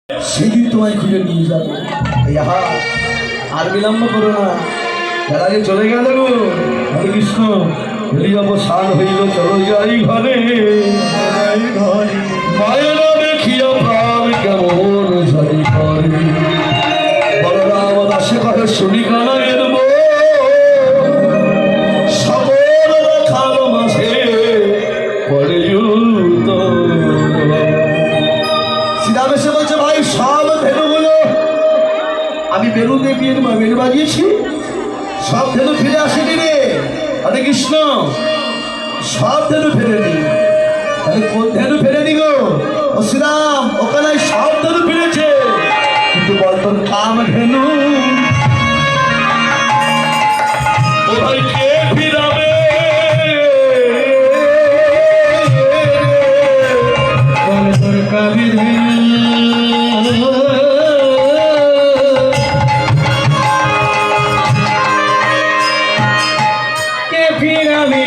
সেদিন তোমায় খুঁজে নিয়ে যাবে। ইহা আর বিলম্ব করো না, তার আগে চলে গেল গো। হরে কৃষ্ণ বলি অবসান হইল, চলো যাই ঘরে। মায়ের দেখিয়া প্রাণ কেমন ঝরি করে, বলরাম দাসে কহে শুনি কানাইয়ের বউ, সকল রাখাল মাঝে পড়ে যুক্ত। শ্রীরাম এসে বলছে, ভাই সব ধেনুগুলো আমি বেলু দিয়ে বেলু বাজিয়েছি, সব ধেনু ফিরে আসেনি রে। হরে কৃষ্ণ, সব ধেনু ফেরেনি। তাহলে কোন ধেনু ফেরেনি গো? ও শ্রীরাম, ওখানে সব ধেনু ফিরেছে, কিন্তু বর্তন কাম ধেনু ও ভাই কে ফিরাবে? বর্তন কামে ধেনু কে ফিরাবে?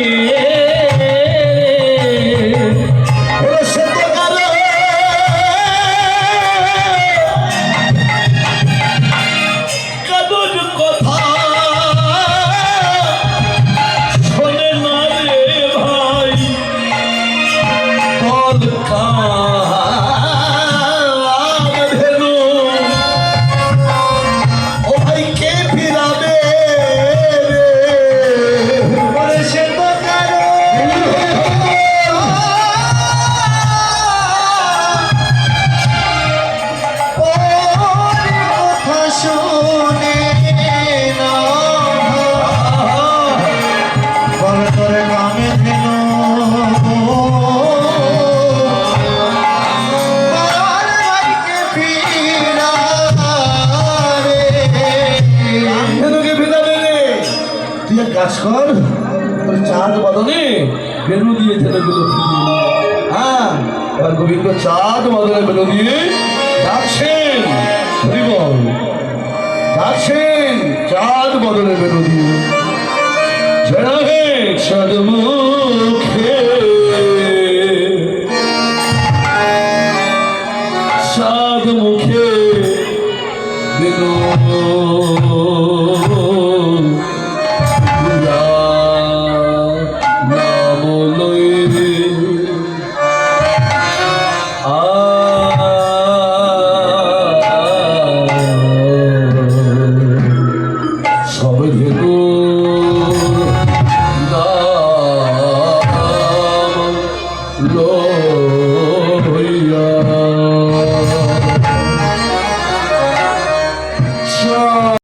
চাঁদ বদলে বেলু দিয়ে ছেলেগুলো ফিরিয়ে, হ্যাঁ এবার গোবিন্দ চাঁদ বদলে বেলু দিয়ে ডাকছেন, ডাকছেন চাঁদ বদলে বেলু দিয়ে। ছেড়া হে চাঁদ মুখে, চাঁদ মুখে বেলু